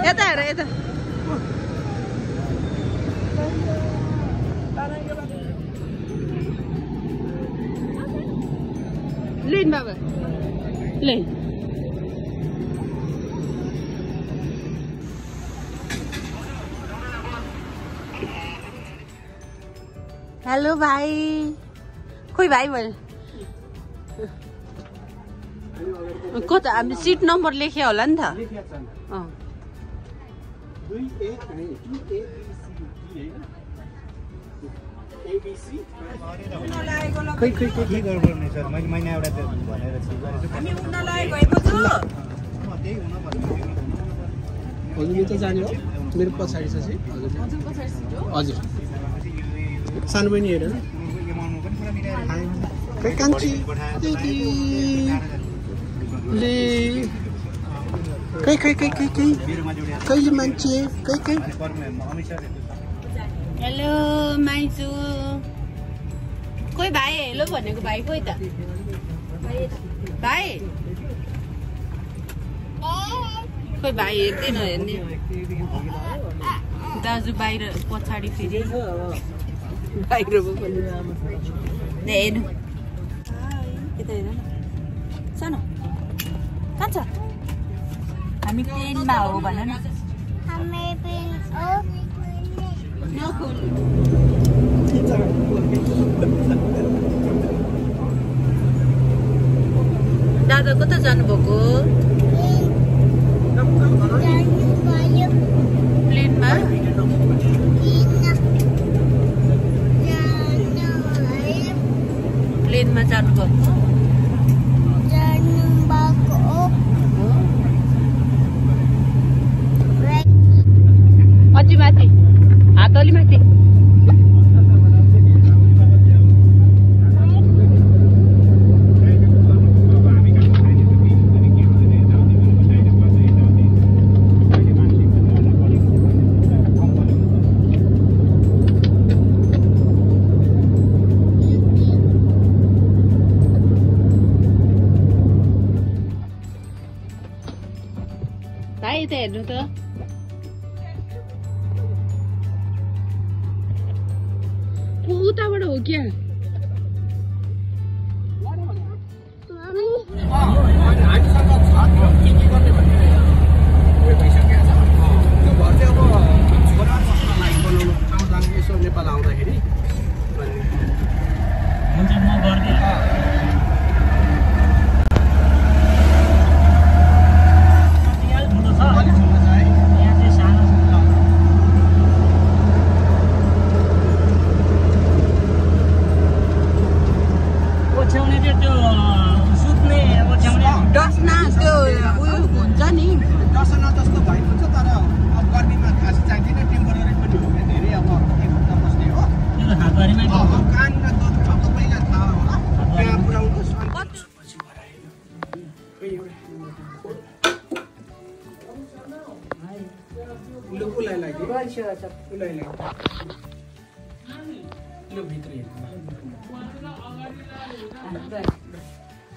यता हेर यता लिन बाबा लिन हेलो भाइ खोइ भाइ भयो कता हामी सिट नम्बर लेख्यो होला नि त खै खै के गर्नुपर्ने सर मैले एउटा भनेर हामी उड्न लागेको छु त्यही हुन भन्नु हजुर यो त जाने हो मेरो पछाडि छ चाहिँ हजुर सानो बहिनी हेरेर खै कान्छी ले खै खै खै खै खै कहिले मान्छे खै खै हेलो माइजू कोही भाइ हेलो भनेको भाइ कोही त भाइ खोइ भाइ हेर्दै नहेर्ने दाजु बाहिर पछाडि फेरि बाहिर हेर्नु यता हेर न सानो कहाँ छ हामी प्लेनमा हो भन न दादा कता जानुभएको प्लेनमा प्लेनमा जानुभएको अझै माथि हात अलि माथि भाइ यता हेर्नु त उताबाट हो क्या नेपाल आउँदाखेरि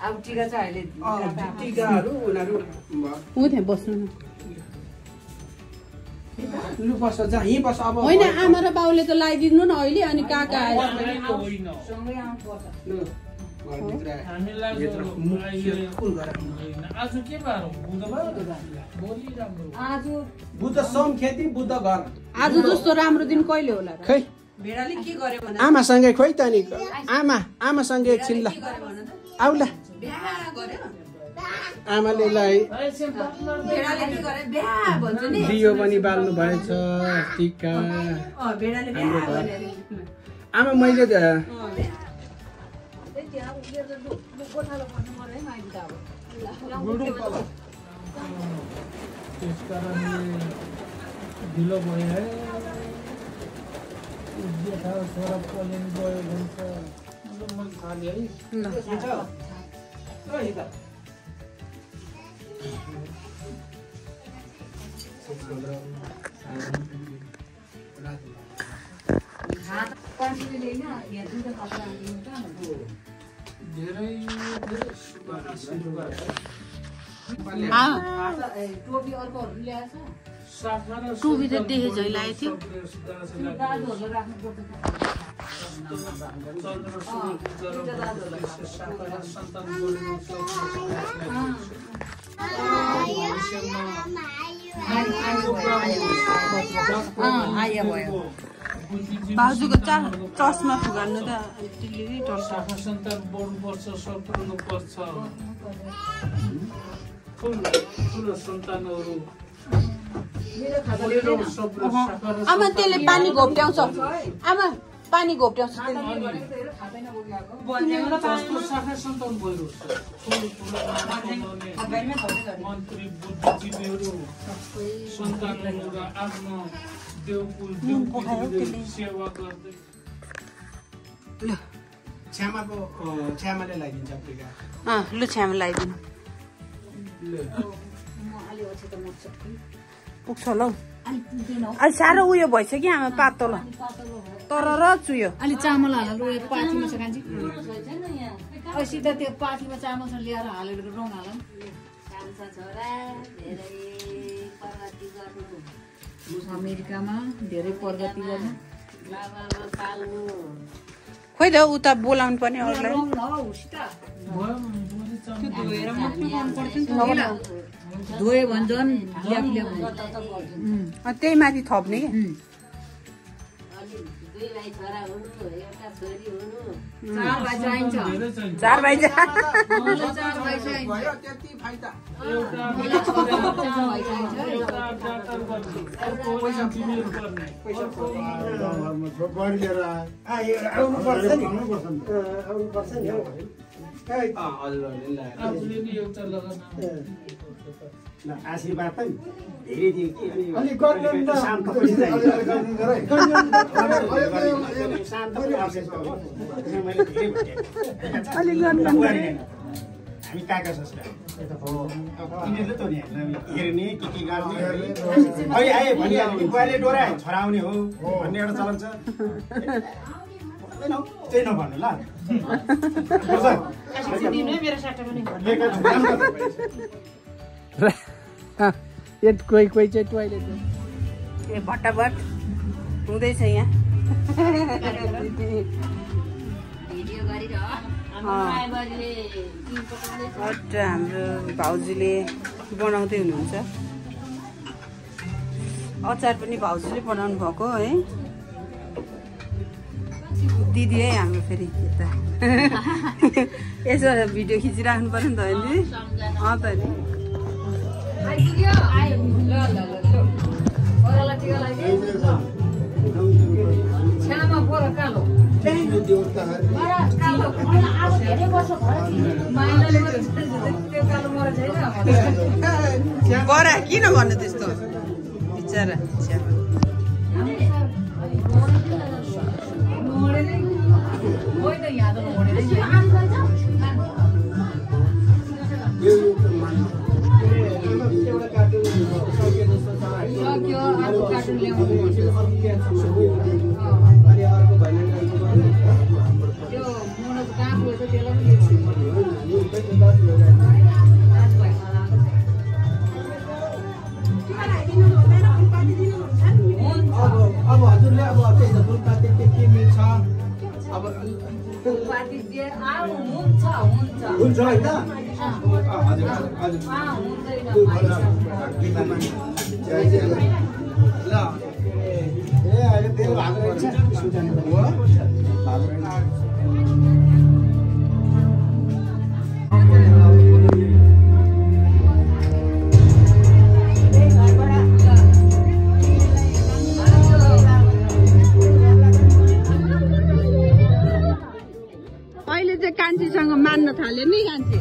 अब टिका छ अहिले टिकाहरू उनीहरू उठे बस्नु न लु बस जा यही बस अब होइन आमा र बाउले त लगाइदिनु न अहिले अनि काका आयो बुद्ध सोम खेती बुद्ध घर आज जस्तो राम्रो दिन कहिले होला र खै भेडाले के गर्यो भने आमासँगै खोइ त नि आमासँगै एकछिन ल आउ ल आमाले दियो पनि बाल्नु भएछ टिका आमा मैले ढिलो भयो है छोरा पलेन गयो भन्छ मन थाल्यो है टोपी त देखे झै लागेको थियो बाजुको चस्मा फुगाल्नु त सन्तान बढ्नुपर्छ सत्रनु पर्छ ठुलो सन्तानहरू आमा त्यसले पानी घोप्ट्याउँछ आमा पानी घोप्ट्याउँछ मन्त्री बुद्धिजीवीहरू सन्तानहरू र आफ्नो सेवा गर्दै छ्यामाले लगाइदिन्छ लु छ्यामा लगाइदिनु पुग्छ ल अलि साह्रो उयो भइसक्यो आमा पातलो तर र चुयो अलि चामल हालेर उयो पाथीमा छ कान्छी सिधा त्यो पाथीमा चामल ल्याएर हालेर रङ हाल अमेरिकामा धेरै प्रगति गर्नु खोइ त उता बोलाउनु पर्ने अरूलाई धोयो भने झन् त्यही माथि थप्ने कि चार भाइ आशीर्वाद पनि धेरै दियो कि हामी काका ससुरा यिनीहरूले त नि हेर्ने के गर्ने अहिले आए भनिहाल्ने बुवाले डोरायो छोरा आउने हो भन्ने एउटा चलन छ त्यही नभन्नु ल कोही कोही चाहिँ टोइलेट ए भट्टाभट हुँदैछ यहाँ हाम्रो भाउजूले बनाउँदै हुनुहुन्छ अचार पनि भाउजूले बनाउनु भएको है दिदी है हाम्रो फेरि यता यसो भिडियो खिचिराख्नु पर्यो नि त होइन दिदी त नि बरा किन भन्नु त्यस्तो बिचरा अब हजुरले अब फुलपाती के मिल्छ अब हुन्छ होइन अहिले चाहिँ कान्छीसँग मान्न थाल्यो नि कान्छी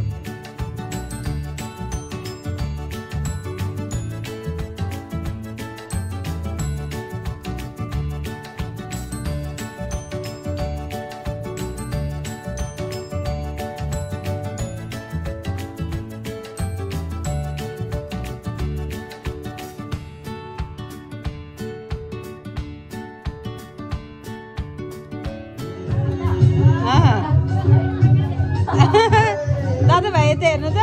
दाजु भाइ यता हेर्नु त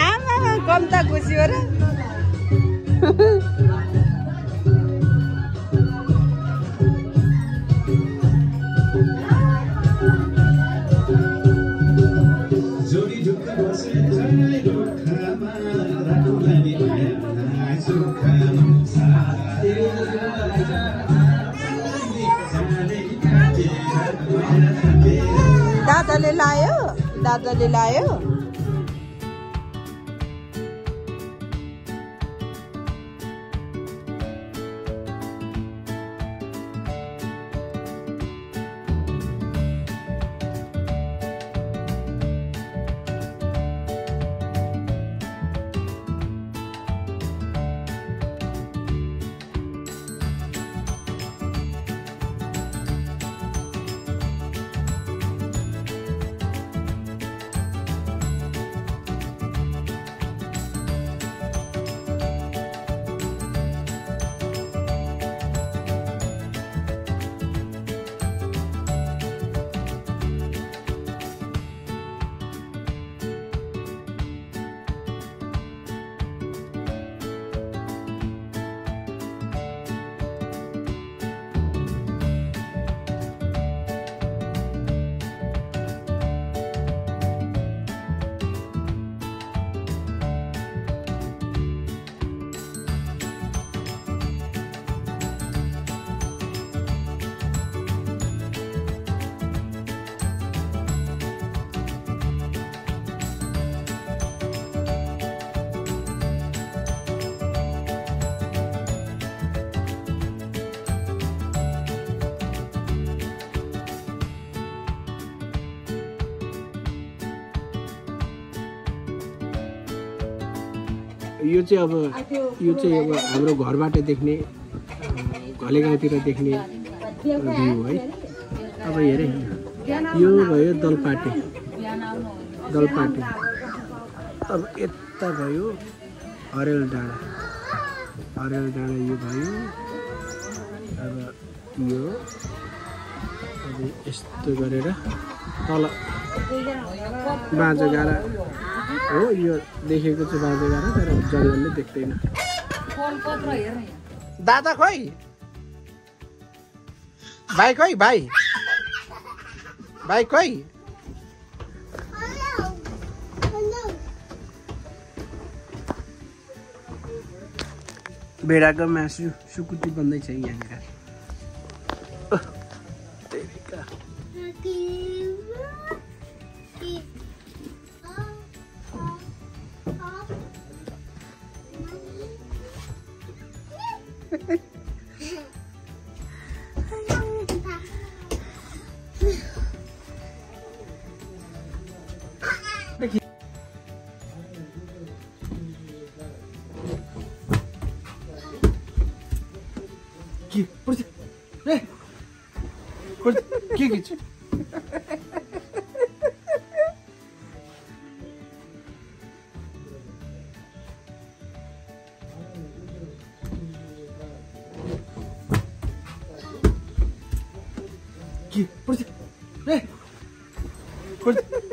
आमा कम त खुसी हो र दादाले लायो यो चाहिँ अब हाम्रो घरबाट देख्ने घलेगाउँतिर देख्ने भ्यू है। अब हेरे यो भयो दलपाटे अब यता भयो हरेल डाँडा यो भयो। अब यो अब यस्तो गरेर तल बाँझोगारा हो, यो देखेको चाहिँ बाँझोगारा तर जङ्गलले देख्दैन। दादा खोइ भाइ खोइ भेडाको मासु सुकुटी बन्दैछ यहाँनिर।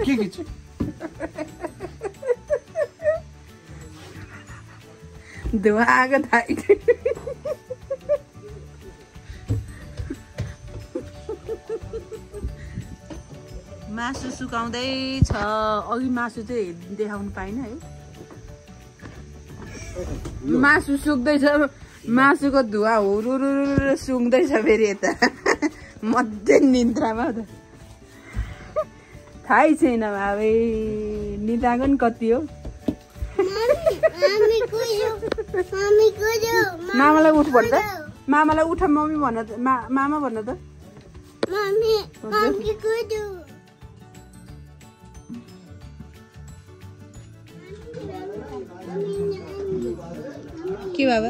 के छ धुवा आगो थाइ मासु सुकाउँदैछ। अघि मासु चाहिँ देखाउनु पाइन है। मासु सुक्दैछ, मासुको धुवा हुरुरुरु सुक्दैछ फेरि यता मध्य निन्द्रामा त थाहै छैन भाइ निदाको नि कति हो। मामालाई उठ भन् त, मामालाई उठ मम्मी भन त, मामा भन्न त। के बाबा